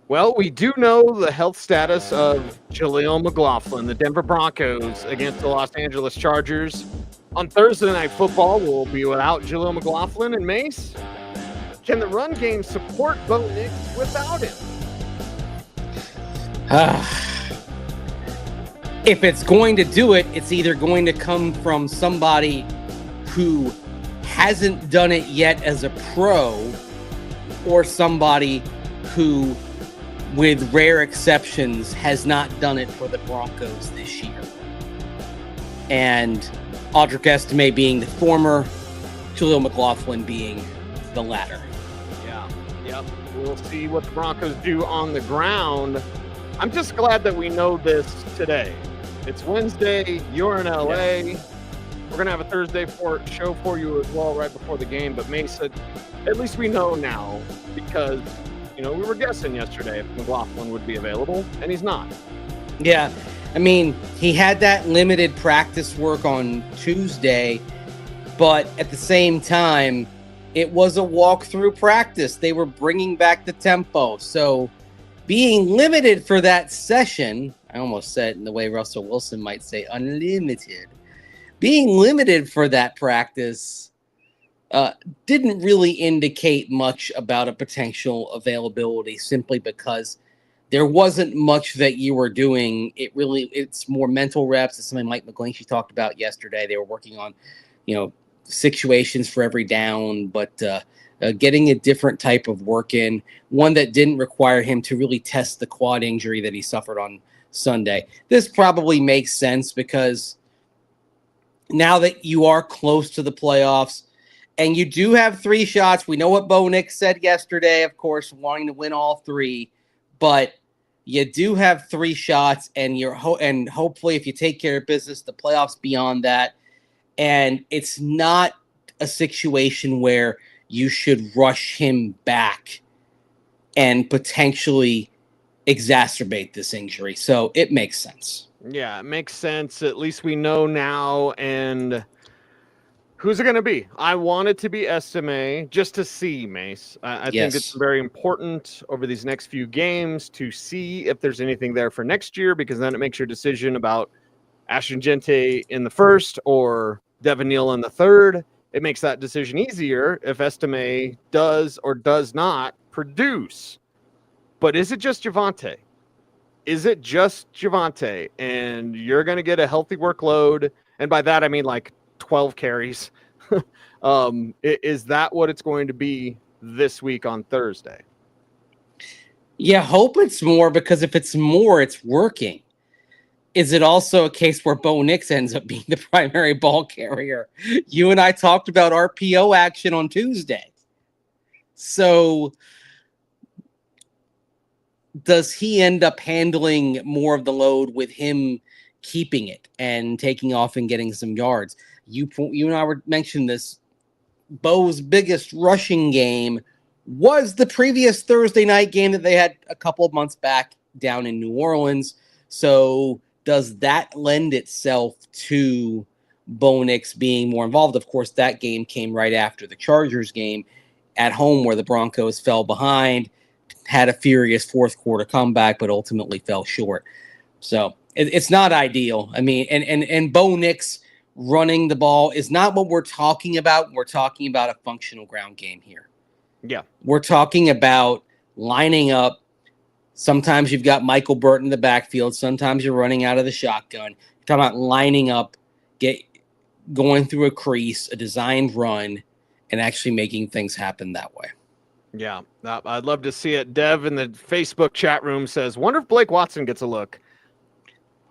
Well, we do know the health status of Jaleel McLaughlin. The Denver Broncos against the Los Angeles Chargers. On Thursday Night Football, we'll be without Jaleel McLaughlin and Mace. Can the run game support Bo Nix without him? If it's going to do it, it's either going to come from somebody who hasn't done it yet as a pro or somebody who, with rare exceptions, has not done it for the Broncos this year. And Audric Estime being the former, Jaleel McLaughlin being the latter. Yeah, yep. We'll see what the Broncos do on the ground. I'm just glad that we know this today. It's Wednesday. You're in LA. Yeah. We're going to have a Thursday show for you as well right before the game. But Mason, at least we know now because, we were guessing yesterday if McLaughlin would be available, and he's not. Yeah. I mean, he had that limited practice work on Tuesday, but at the same time, it was a walkthrough practice. They were bringing back the tempo. So being limited for that session, I almost said it in the way Russell Wilson might say, unlimited. Being limited for that practice didn't really indicate much about a potential availability simply because there wasn't much that you were doing. It's more mental reps. It's something Mike McGlinchey talked about yesterday. They were working on, situations for every down, but getting a different type of work in, one that didn't require him to really test the quad injury that he suffered on Sunday. This probably makes sense because now that you are close to the playoffs and you do have 3 shots, we know what Bo Nix said yesterday, of course, wanting to win all 3, but you do have 3 shots and and hopefully if you take care of business, the playoffs beyond that. And it's not a situation where you should rush him back and potentially exacerbate this injury. So it makes sense. Yeah, it makes sense. At least we know now. And who's it going to be? I want it to be Estime just to see, Mace. I think it's very important over these next few games to see if there's anything there for next year, because then it makes your decision about Ashton Gente in the first or Devin Neal in the third. It makes that decision easier if Estime does or does not produce. But is it just Javonte? Is it just Javonte? And you're going to get a healthy workload. And by that, I mean like 12 carries. Is that what it's going to be this week on Thursday? Yeah, hope it's more, because if it's more, it's working. Is it also a case where Bo Nix ends up being the primary ball carrier? You and I talked about RPO action on Tuesday. So does he end up handling more of the load with him keeping it and taking off and getting some yards? You and I were mentioning this. Bo's biggest rushing game was the previous Thursday night game that they had a couple of months back down in New Orleans. So does that lend itself to Bo Nix being more involved? Of course, that game came right after the Chargers game at home where the Broncos fell behind, had a furious fourth quarter comeback, but ultimately fell short. So it's not ideal. I mean, and Bo Nix running the ball is not what we're talking about. We're talking about a functional ground game here. Yeah. We're talking about lining up. Sometimes you've got Michael Burton in the backfield. Sometimes you're running out of the shotgun. You're talking about lining up, going through a crease, a designed run, and actually making things happen that way. Yeah, I'd love to see it. Dev in the Facebook chat room says, wonder if Blake Watson gets a look.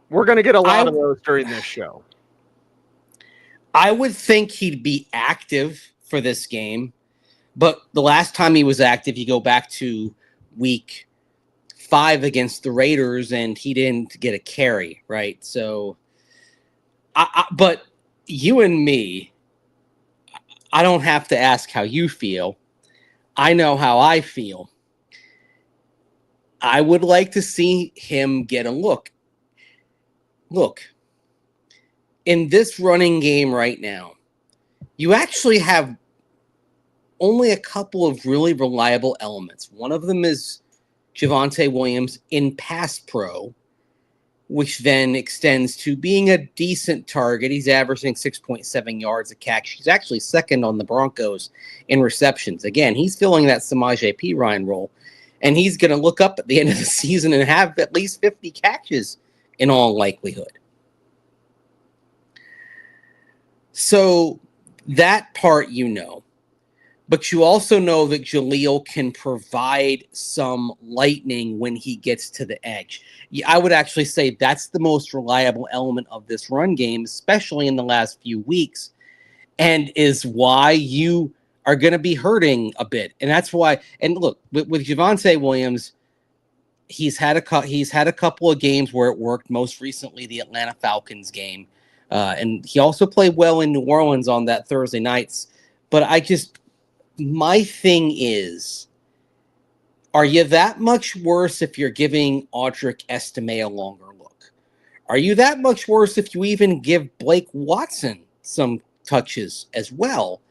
We're going to get a lot of those during this show. I would think he'd be active for this game, but the last time he was active, you go back to week 5 against the Raiders, and he didn't get a carry, right? So, but you and me, I don't have to ask how you feel. I know how I feel. I would like to see him get a look. Look, in this running game right now, you actually have only a couple of really reliable elements. One of them is Javonte Williams in pass pro, which then extends to being a decent target. He's averaging 6.7 yards a catch. He's actually second on the Broncos in receptions. Again, he's filling that Samaje Perine role, and he's going to look up at the end of the season and have at least 50 catches in all likelihood. So that part you know. But you also know that Jaleel can provide some lightning when he gets to the edge. I would actually say that's the most reliable element of this run game, especially in the last few weeks, and is why you are going to be hurting a bit. And that's why. And look, with Javonte Williams, he's had a couple of games where it worked. Most recently, the Atlanta Falcons game, and he also played well in New Orleans on that Thursday nights. But my thing is, are you that much worse if you're giving Audric Estime a longer look? Are you that much worse if you even give Blake Watson some touches as well?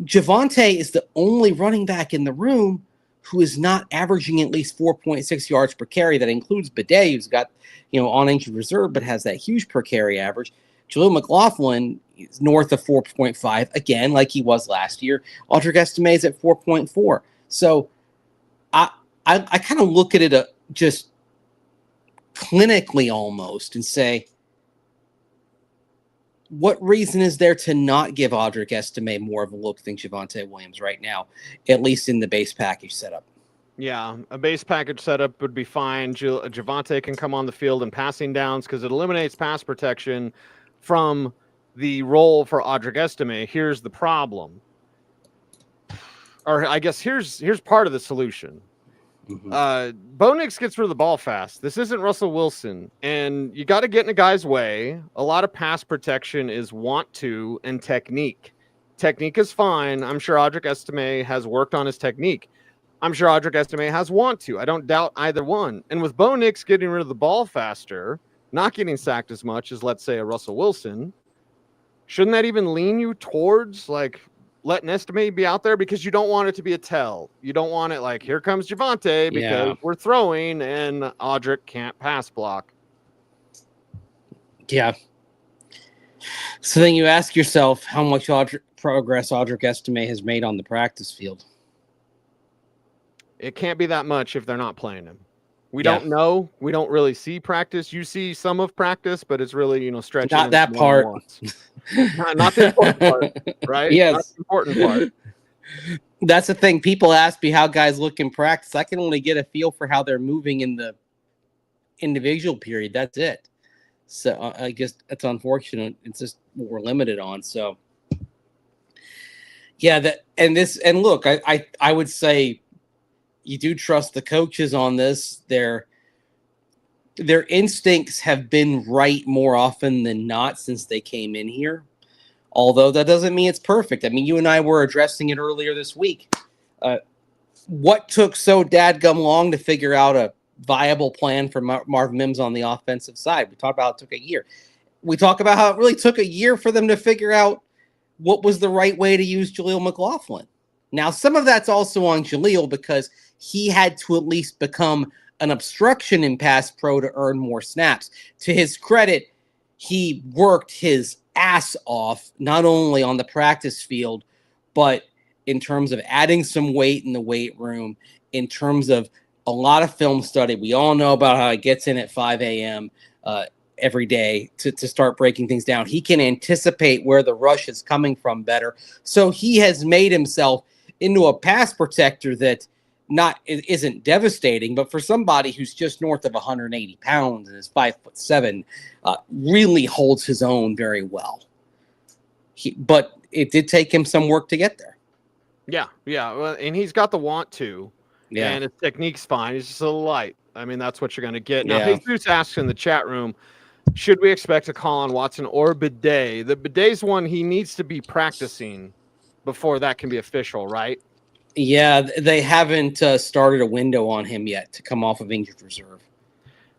Javonte is the only running back in the room who is not averaging at least 4.6 yards per carry. That includes Bidet, who's got, on injured reserve, but has that huge per carry average. Jaleel McLaughlin is north of 4.5, again, like he was last year. Audric Estime is at 4.4. So I kind of look at it just clinically almost and say, what reason is there to not give Audric Estime more of a look than Javonte Williams right now, at least in the base package setup? Yeah, a base package setup would be fine. Javonte can come on the field in passing downs because it eliminates pass protection from the role for Audric Estime. Here's the problem. Or I guess here's part of the solution. Mm-hmm. Bo Nix gets rid of the ball fast. This isn't Russell Wilson, and you got to get in a guy's way. A lot of pass protection is want to and technique. Technique is fine. I'm sure Audric Estime has worked on his technique. I'm sure Audric Estime has want to. I don't doubt either one. And with Bo Nix getting rid of the ball faster, not getting sacked as much as, let's say, a Russell Wilson, shouldn't that even lean you towards letting Estime be out there? Because you don't want it to be a tell. You don't want it like, here comes Javonte because we're throwing and Audric can't pass block. Yeah. So then you ask yourself how much progress Audric Estime has made on the practice field. It can't be that much if they're not playing him. We don't know. We don't really see practice. You see some of practice, but it's really, stretching. Not that part. not the important part, right? Yes. Not the important part. That's the thing. People ask me how guys look in practice. I can only get a feel for how they're moving in the individual period. That's it. So I guess that's unfortunate. It's just what we're limited on. So yeah, and look, I would say you do trust the coaches on this. Their instincts have been right more often than not since they came in here. Although that doesn't mean it's perfect. I mean, you and I were addressing it earlier this week. What took so dadgum long to figure out a viable plan for Marv Mims on the offensive side? We talked about it took a year. We talk about how it really took a year for them to figure out what was the right way to use Jaleel McLaughlin. Now, some of that's also on Jaleel because he had to at least become an obstruction in pass pro to earn more snaps. To his credit, he worked his ass off, not only on the practice field, but in terms of adding some weight in the weight room, in terms of a lot of film study. We all know about how he gets in at 5 a.m. Every day to start breaking things down. He can anticipate where the rush is coming from better. So he has made himself into a pass protector that isn't devastating, but for somebody who's just north of 180 pounds and is 5'7", really holds his own very well. But it did take him some work to get there. Yeah. Well, and he's got the want to. Yeah. And his technique's fine. He's just a little light. I mean, that's what you're going to get. Now, Jesus asks in the chat room, should we expect a call on Watson or Bidet? The Bidet's one he needs to be practicing before that can be official, right? Yeah, they haven't started a window on him yet to come off of injured reserve.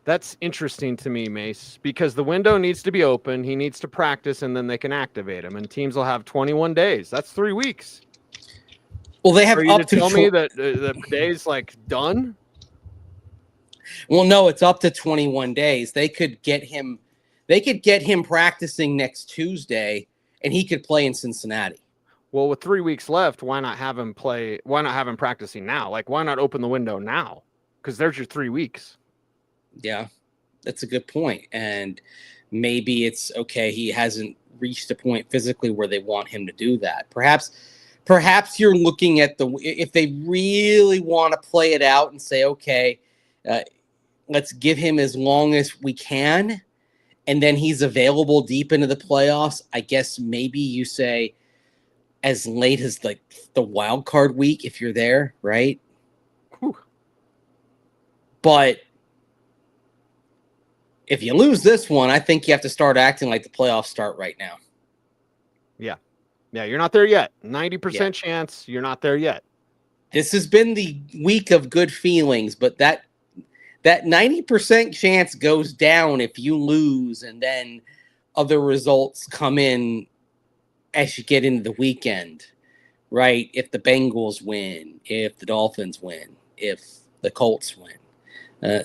That's interesting to me, Mace, because the window needs to be open. He needs to practice, and then they can activate him. And teams will have 21 days. That's 3 weeks. Well, they have up to tell me that Bidet's done. Well, no, it's up to 21 days. They could get him practicing next Tuesday, and he could play in Cincinnati. Well, with 3 weeks left, why not have him play? Why not have him practicing now? Like, why not open the window now? Because there's your 3 weeks. Yeah, that's a good point. And maybe it's okay. He hasn't reached a point physically where they want him to do that. Perhaps you're looking at if they really want to play it out and say, okay, let's give him as long as we can, and then he's available deep into the playoffs. I guess maybe you say as late as like the wild card week if you're there, right? Whew. But if you lose this one, I think you have to start acting like the playoffs start right now. Yeah, you're not there yet. 90% chance you're not there yet. This has been the week of good feelings, but that 90% chance goes down if you lose and then other results come in as you get into the weekend, right? If the Bengals win, if the Dolphins win, if the Colts win.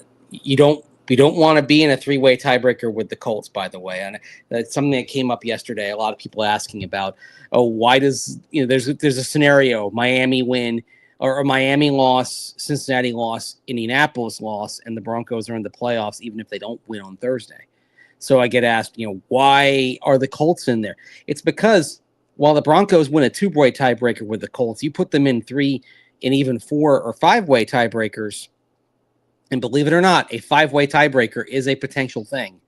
We don't want to be in a three-way tiebreaker with the Colts, by the way. And that's something that came up yesterday. A lot of people asking about, why does, there's a scenario, Miami win or Miami loss, Cincinnati loss, Indianapolis loss, and the Broncos are in the playoffs, even if they don't win on Thursday. So I get asked, why are the Colts in there? It's because while the Broncos win a two-way tiebreaker with the Colts, you put them in 3 and even 4 or 5-way tiebreakers. And believe it or not, a 5-way tiebreaker is a potential thing.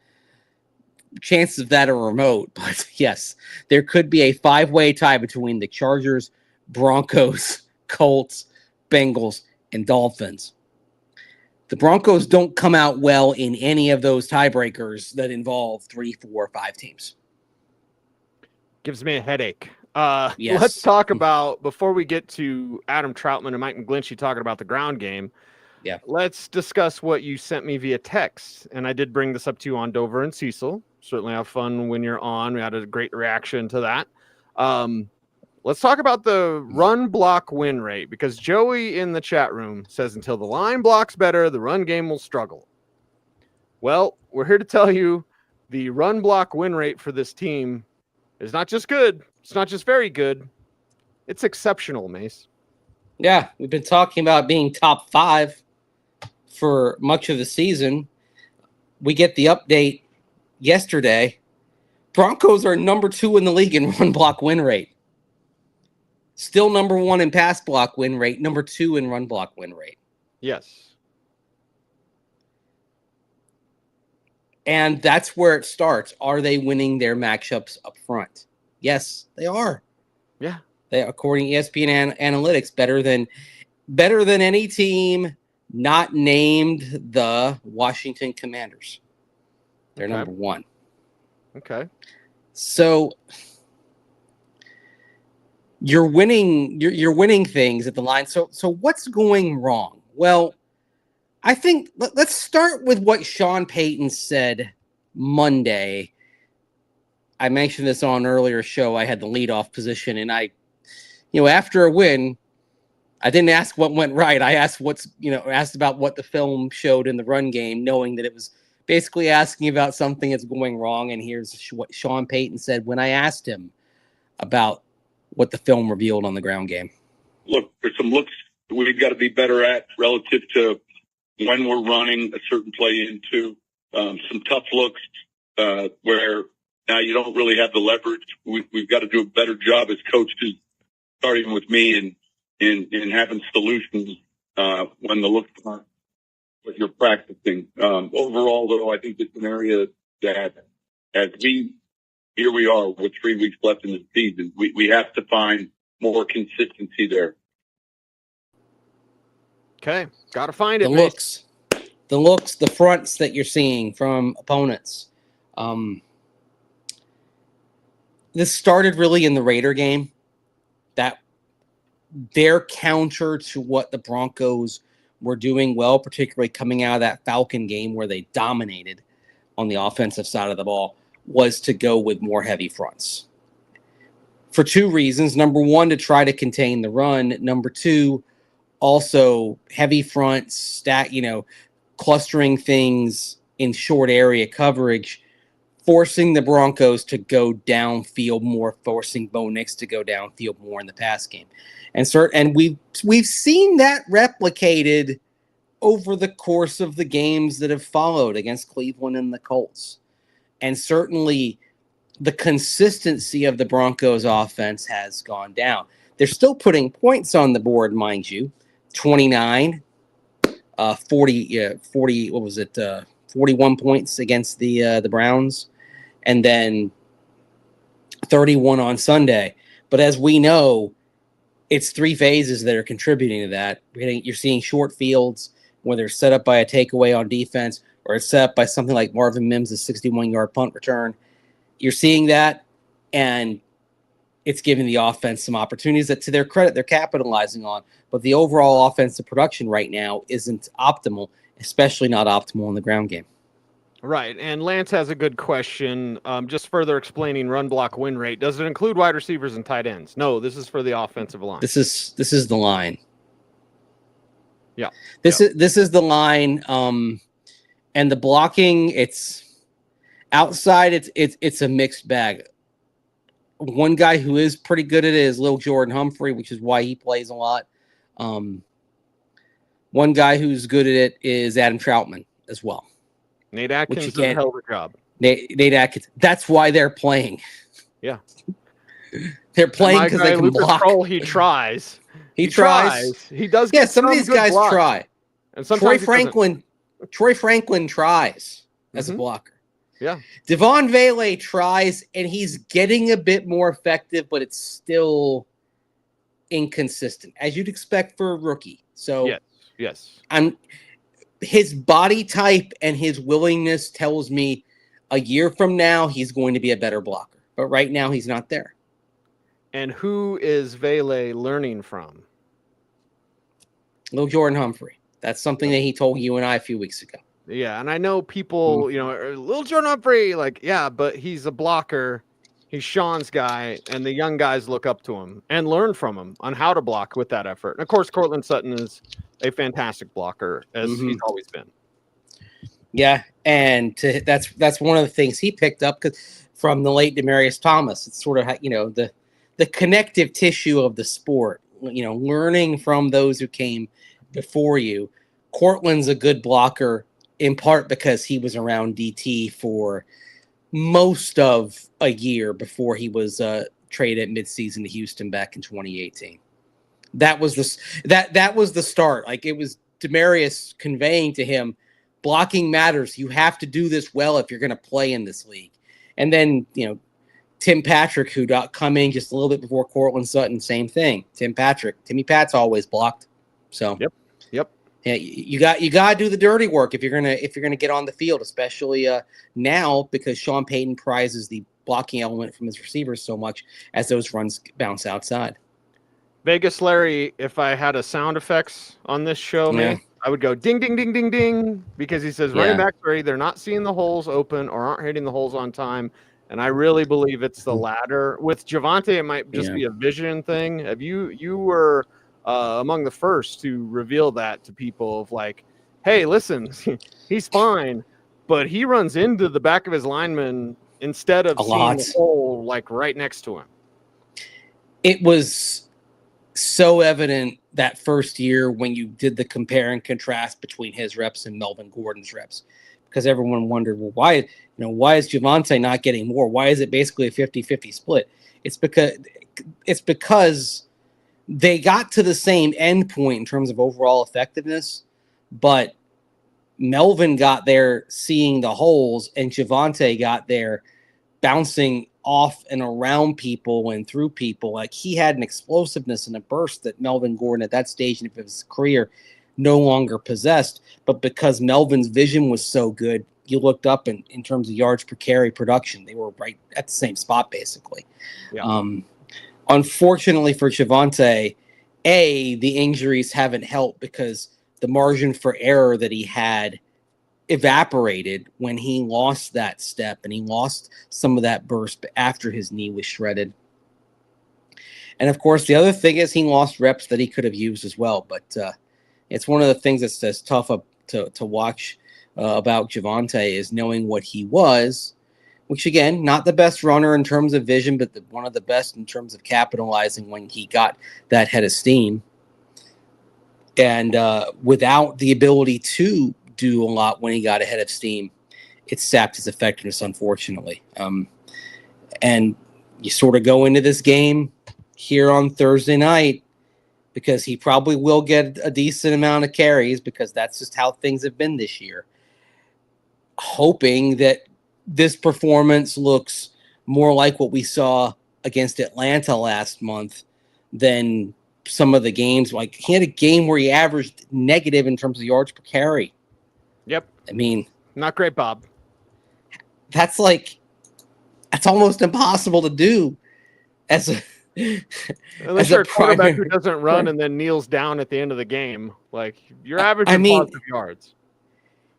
Chances of that are remote, but yes, there could be a 5-way tie between the Chargers, Broncos, Colts, Bengals, and Dolphins. The Broncos don't come out well in any of those tiebreakers that involve 3, 4, 5 teams. Gives me a headache. Yes. Let's talk about, before we get to Adam Troutman and Mike McGlinchey talking about the ground game, let's discuss what you sent me via text. And I did bring this up to you on Dover and Cecil. Certainly have fun when you're on. We had a great reaction to that. Let's talk about the run block win rate, because Joey in the chat room says until the line blocks better, the run game will struggle. Well, we're here to tell you the run block win rate for this team is not just good. It's not just very good. It's exceptional, Mace. Yeah, we've been talking about being top 5 for much of the season. We get the update yesterday. Broncos are number 2 in the league in run block win rate. Still number 1 in pass block win rate, number 2 in run block win rate. Yes. And that's where it starts. Are they winning their matchups up front? Yes, they are. Yeah. They, according to ESPN analytics, better than any team not named the Washington Commanders. They're number 1. Okay. So you're winning things at the line. So what's going wrong? Well, I think let's start with what Sean Payton said Monday. I mentioned this on an earlier show. I had the leadoff position, and after a win, I didn't ask what went right. I asked asked about what the film showed in the run game, knowing that it was basically asking about something that's going wrong. And here's what Sean Payton said when I asked him about what the film revealed on the ground game. Look, there's some looks we've got to be better at relative to when we're running a certain play into some tough looks where now you don't really have the leverage. We've got to do a better job as coaches, starting with me and having solutions when the looks aren't what you're practicing. Overall, though, I think it's an area that here we are with 3 weeks left in the season. We have to find more consistency there. Okay. Got to find it. The looks, the fronts that you're seeing from opponents. This started really in the Raider game. That their counter to what the Broncos were doing well, particularly coming out of that Falcon game where they dominated on the offensive side of the ball, was to go with more heavy fronts for 2 reasons. Number 1, to try to contain the run. Number 2, also heavy fronts, clustering things in short area coverage, forcing the Broncos to go downfield more, forcing Bo Nix to go downfield more in the pass game. And we've seen that replicated over the course of the games that have followed against Cleveland and the Colts. And certainly the consistency of the Broncos offense has gone down. They're still putting points on the board, mind you. 29, 40, what was it? 41 points against the Browns, and then 31 on Sunday. But as we know, it's three phases that are contributing to that. You're seeing short fields, whether it's set up by a takeaway on defense or it's set up by something like Marvin Mims' 61-yard punt return. You're seeing that, and it's giving the offense some opportunities that, to their credit, they're capitalizing on. But the overall offensive production right now isn't optimal, especially not optimal in the ground game. Right, and Lance has a good question. Just further explaining run block win rate. Does it include wide receivers and tight ends? No, this is for the offensive line. This is the line. Yeah, this is the line. And the blocking, it's outside. It's a mixed bag. One guy who is pretty good at it is Lil Jordan Humphrey, which is why he plays a lot. One guy who's good at it is Adam Troutman as well. Nate Atkins did a hell of a job. Nate Atkins. That's why they're playing. Yeah. They're playing because they can block. Kroll, he tries. He tries. He does. Yeah, some of these guys blocks. try. And Troy Franklin tries as a blocker. Yeah. Devon Vele tries, and he's getting a bit more effective, but it's still inconsistent, as you'd expect for a rookie. So yes. His body type and his willingness tells me a year from now he's going to be a better blocker. But right now he's not there. And who is Vele learning from? Lil Jordan Humphrey. That's something that he told you and I a few weeks ago. Yeah, and I know people, Lil Jordan Humphrey, but he's a blocker. He's Sean's guy, and the young guys look up to him and learn from him on how to block with that effort. And of course, Cortland Sutton is a fantastic blocker, as he's always been. Yeah, and that's one of the things he picked up from the late Demaryius Thomas. It's sort of the connective tissue of the sport. Learning from those who came before you. Cortland's a good blocker in part because he was around DT for most of a year before he was traded midseason to Houston back in 2018. That was the start. Like, it was Demaryius conveying to him, blocking matters. You have to do this well if you're going to play in this league. And then, Tim Patrick, who come in just a little bit before Cortland Sutton, same thing. Timmy Pat's always blocked. So Yep. Yeah, you got to do the dirty work if you're gonna get on the field, especially now, because Sean Payton prizes the blocking element from his receivers so much as those runs bounce outside. Vegas Larry, if I had a sound effects on this show, man, I would go ding, ding, ding, ding, ding, because he says running backs are either not seeing the holes open or aren't hitting the holes on time. And I really believe it's the latter. With Javonte, it might just be a vision thing. You were among the first to reveal that to people of like, hey, listen, he's fine, but he runs into the back of his lineman instead of seeing the hole like right next to him. It was so evident that first year when you did the compare and contrast between his reps and Melvin Gordon's reps, because everyone wondered, well, why is Javonte not getting more? Why is it basically a 50-50 split? It's because they got to the same end point in terms of overall effectiveness, but Melvin got there seeing the holes, and Javonte got there bouncing off and around people and through people. Like, he had an explosiveness and a burst that Melvin Gordon at that stage of his career no longer possessed. But because Melvin's vision was so good, you looked up in terms of yards per carry production, they were right at the same spot, basically. Yeah. Unfortunately for Javonte, the injuries haven't helped because the margin for error that he had evaporated when he lost that step and he lost some of that burst after his knee was shredded. And of course, the other thing is he lost reps that he could have used as well. But it's one of the things that's tough to watch about Javonte is knowing what he was, which again, not the best runner in terms of vision, but one of the best in terms of capitalizing when he got that head of steam. And without the ability to do a lot when he got ahead of steam, it sapped his effectiveness, unfortunately. And you sort of go into this game here on Thursday night because he probably will get a decent amount of carries because that's just how things have been this year. Hoping that this performance looks more like what we saw against Atlanta last month than some of the games. Like, he had a game where he averaged negative in terms of yards per carry. Yep. I mean, not great, Bob. That's almost impossible to do as a unless you're a quarterback who doesn't run and then kneels down at the end of the game. Like, you're averaging positive yards.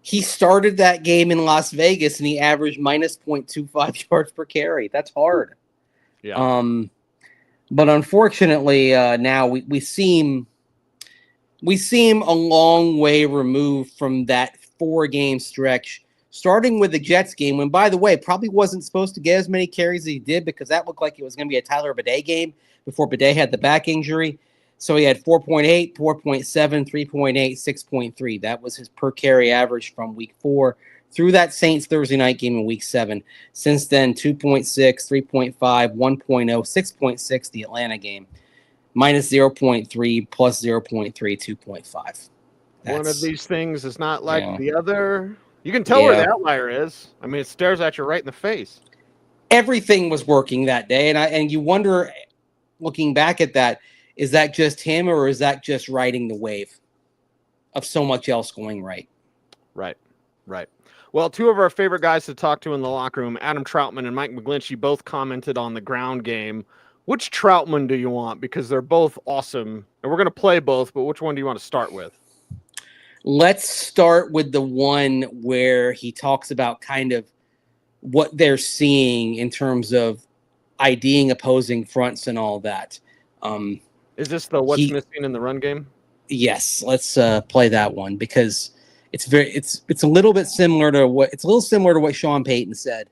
He started that game in Las Vegas and he averaged minus 0.25 yards per carry. That's hard. Yeah. But unfortunately, now we seem a long way removed from that 4-game stretch, starting with the Jets game, when, by the way, probably wasn't supposed to get as many carries as he did because that looked like it was going to be a Tyler Bidet game before Bidet had the back injury. So he had 4.8, 4.7, 3.8, 6.3. That was his per carry average from week 4 through that Saints Thursday night game in week 7. Since then, 2.6, 3.5, 1.0, 6.6, the Atlanta game, minus 0.3, plus 0.3, 2.5. One of these things is not like the other. You can tell where the outlier is. I mean, it stares at you right in the face. Everything was working that day, and you wonder, looking back at that, is that just him or is that just riding the wave of so much else going right? Right. Well, two of our favorite guys to talk to in the locker room, Adam Troutman and Mike McGlinchey, both commented on the ground game. Which Troutman do you want? Because they're both awesome, and we're going to play both, but which one do you want to start with? Let's start with the one where he talks about kind of what they're seeing in terms of IDing opposing fronts and all that. Is this the what's missing in the run game? Yes, let's play that one because it's a little bit similar to what Sean Payton said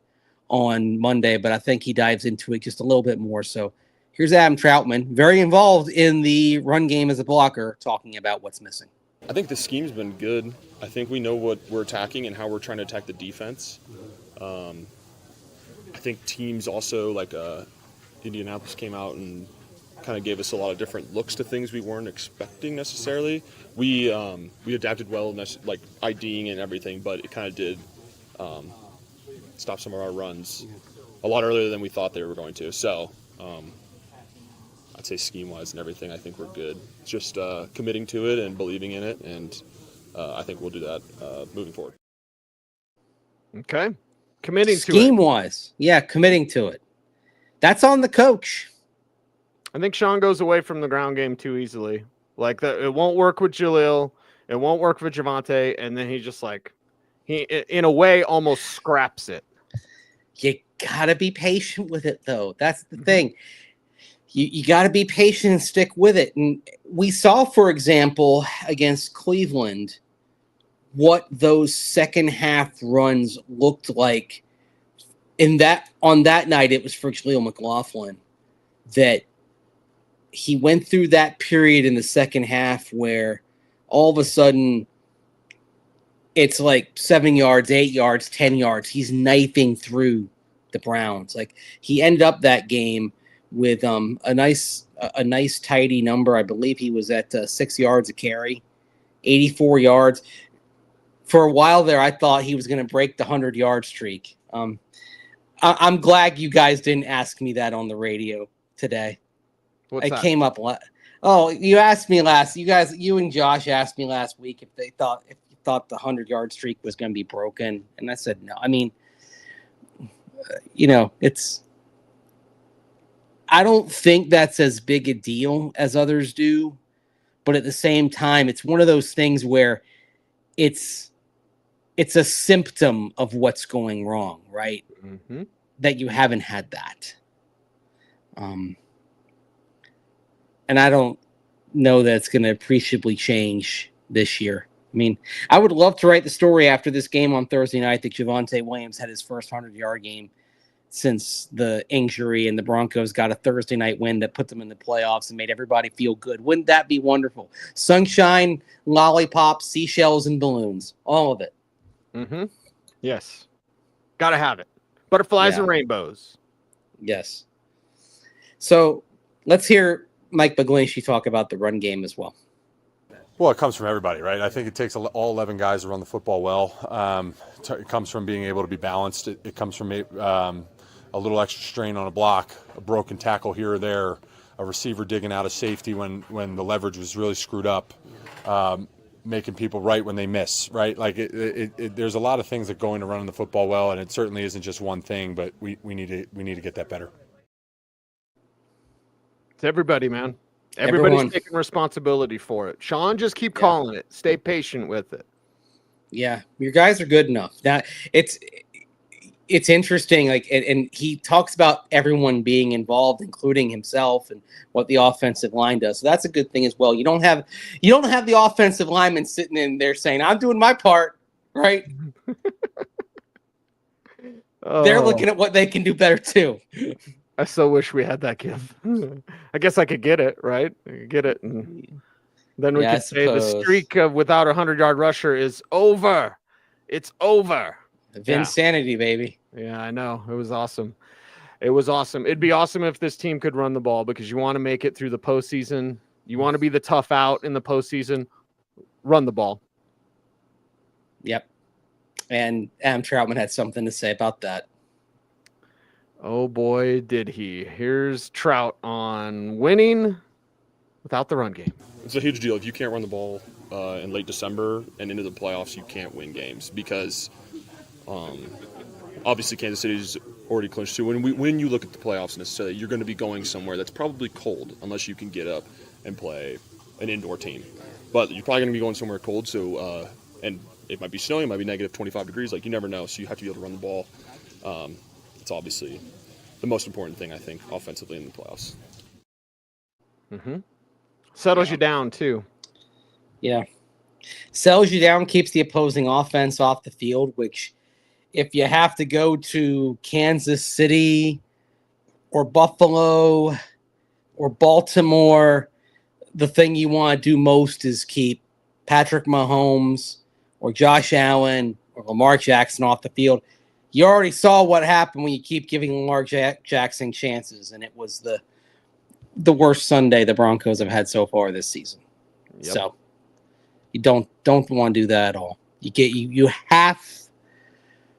on Monday, but I think he dives into it just a little bit more. So here's Adam Troutman, very involved in the run game as a blocker, talking about what's missing. I think the scheme's been good. I think we know what we're attacking and how we're trying to attack the defense. I think teams also, like Indianapolis, came out and kind of gave us a lot of different looks to things we weren't expecting necessarily. We adapted well, like IDing and everything, but it kind of did stop some of our runs a lot earlier than we thought they were going to. So I'd say scheme-wise and everything, I think we're good. It's just committing to it and believing in it, and I think we'll do that moving forward. Okay. Committing to it. Scheme-wise, committing to it. That's on the coach. I think Sean goes away from the ground game too easily. Like, that, it won't work with Jaleel. It won't work with Javonte. And then he just, like, he, in a way, almost scraps it. You got to be patient with it, though. That's the thing. You got to be patient and stick with it. And we saw, for example, against Cleveland, what those second half runs looked like. On that night, it was for Jaleel McLaughlin that he went through that period in the second half where all of a sudden it's like 7 yards, 8 yards, 10 yards. He's knifing through the Browns. Like, he ended up that game with a nice tidy number. I believe he was at 6 yards a carry, 84 yards. For a while there, I thought he was going to break the 100-yard streak. I'm glad you guys didn't ask me that on the radio today. What's that? Came up a lot. Oh, you asked me you and Josh asked me last week if you thought the 100-yard streak was going to be broken, and I said no. I mean, I don't think that's as big a deal as others do, but at the same time, it's one of those things where it's a symptom of what's going wrong, right? Mm-hmm. That you haven't had that. And I don't know that it's going to appreciably change this year. I mean, I would love to write the story after this game on Thursday night that Javonte Williams had his first 100-yard game since the injury, and the Broncos got a Thursday night win that put them in the playoffs and made everybody feel good. Wouldn't that be wonderful? Sunshine, lollipops, seashells, and balloons. All of it. Mm-hmm. Yes. Got to have it. Butterflies and rainbows. Yes. So let's hear Mike McGlinchey talk about the run game as well. Well, it comes from everybody, right? I think it takes all 11 guys to run the football well. It comes from being able to be balanced. It comes from a little extra strain on a block, a broken tackle here or there, a receiver digging out of safety when the leverage was really screwed up, making people right when they miss, right? Like there's a lot of things that go into running the football well, and it certainly isn't just one thing, but we need to get that better. It's everybody, man. Everybody's taking responsibility for it. Sean, just keep calling it. Stay patient with it. Yeah, your guys are good enough. Now it's interesting. Like, and he talks about everyone being involved, including himself, and what the offensive line does. So that's a good thing as well. You don't have the offensive lineman sitting in there saying, "I'm doing my part," right? They're looking at what they can do better too. I so wish we had that gift. I guess I could get it, right? I could get it, and then we could say the streak of without a 100-yard rusher is over. It's over. Vinsanity, baby. Yeah, I know. It was awesome. It was awesome. It'd be awesome if this team could run the ball because you want to make it through the postseason. You want to be the tough out in the postseason. Run the ball. Yep. And Adam Troutman had something to say about that. Oh, boy, did he. Here's Trout on winning without the run game. It's a huge deal. If you can't run the ball in late December and into the playoffs, you can't win games because obviously Kansas City's already clinched too. When you look at the playoffs necessarily, you're going to be going somewhere that's probably cold unless you can get up and play an indoor team. But you're probably going to be going somewhere cold, so and it might be snowing, it might be negative 25 degrees. Like, you never know, so you have to be able to run the ball. It's obviously the most important thing, I think, offensively in the playoffs. Mm-hmm. Settles you down, too. Yeah. Settles you down, keeps the opposing offense off the field, which if you have to go to Kansas City or Buffalo or Baltimore, the thing you want to do most is keep Patrick Mahomes or Josh Allen or Lamar Jackson off the field. You already saw what happened when you keep giving Lamar Jackson chances, and it was the worst Sunday the Broncos have had so far this season. Yep. So you don't want to do that at all. You have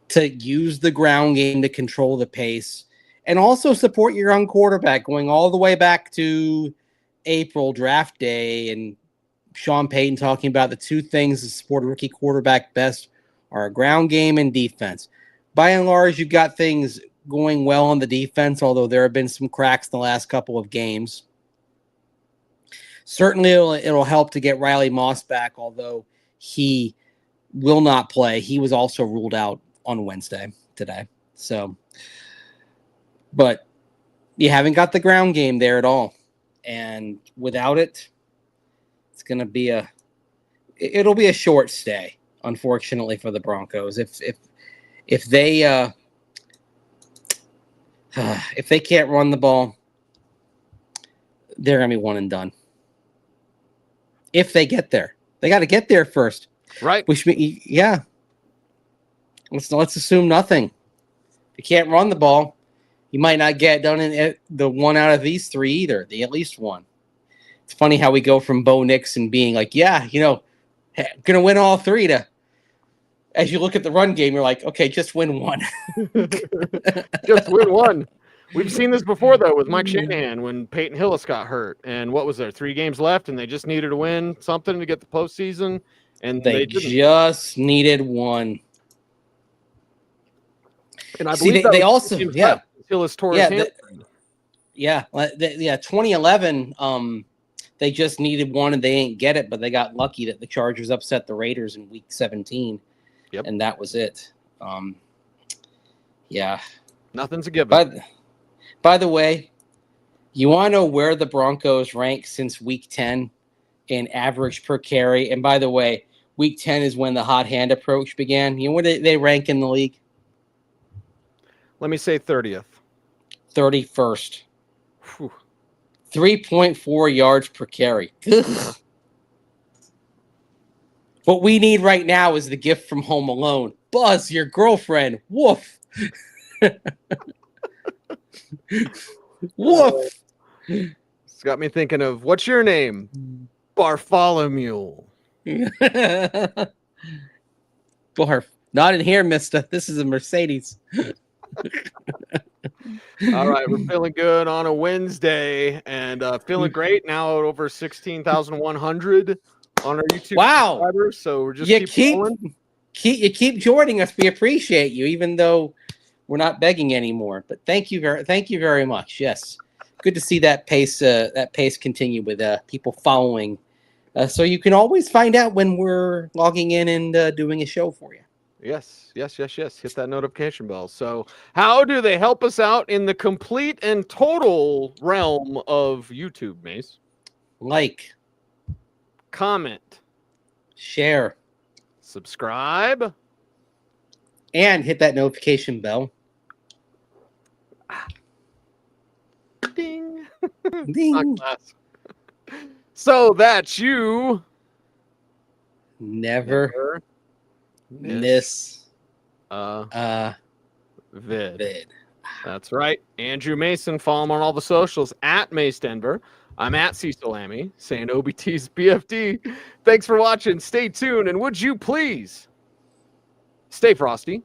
to use the ground game to control the pace and also support your young quarterback going all the way back to April draft day, and Sean Payton talking about the two things that support a rookie quarterback best are a ground game and defense. By and large, you've got things going well on the defense, although there have been some cracks in the last couple of games. Certainly, it'll help to get Riley Moss back, although he will not play. He was also ruled out on Wednesday today. So, but you haven't got the ground game there at all. And without it, it'll be a short stay, unfortunately, for the Broncos. If they can't run the ball, they're gonna be one and done. If they get there, they got to get there first, right? Which means, yeah. Let's assume nothing. If you can't run the ball, you might not get done in the one out of these three either. At least one. It's funny how we go from Bo Nix and being like, yeah, gonna win all three to. As you look at the run game, you're like, okay, just win one. Just win one. We've seen this before, though, with Mike Shanahan when Peyton Hillis got hurt. And what was there, 3 games left, and they just needed to win something to get the postseason? And they just needed one. And I believe they also, Hillis tore his hamstring. 2011, they just needed one, and they didn't get it, but they got lucky that the Chargers upset the Raiders in Week 17. Yep. And that was it. Nothing's a given. By the way, you want to know where the Broncos rank since Week 10 in average per carry? And by the way, Week 10 is when the hot hand approach began. You know where they rank in the league? Let me say 30th. 31st. Whew. 3.4 yards per carry. Ugh. What we need right now is the gift from Home Alone. Buzz, your girlfriend. Woof. Woof. It's got me thinking of, what's your name? Bartholomew. Barf. Not in here, mister. This is a Mercedes. All right, we're feeling good on a Wednesday and feeling great now at over 16,100 on our YouTube subscribers. So we're just you keep joining us. We appreciate you, even though we're not begging anymore. But thank you very much. Yes, good to see that pace continue with people following. So you can always find out when we're logging in and doing a show for you. Yes. Hit that notification bell. So how do they help us out in the complete and total realm of YouTube, Mace? Like, comment, share, subscribe, and hit that notification bell. Ding. Ding. So that you never miss vid. That's right. Andrew Mason. Follow him on all the socials at Mace Denver. I'm at Cecilamy saying OBT's BFD. Thanks for watching. Stay tuned. And would you please stay frosty,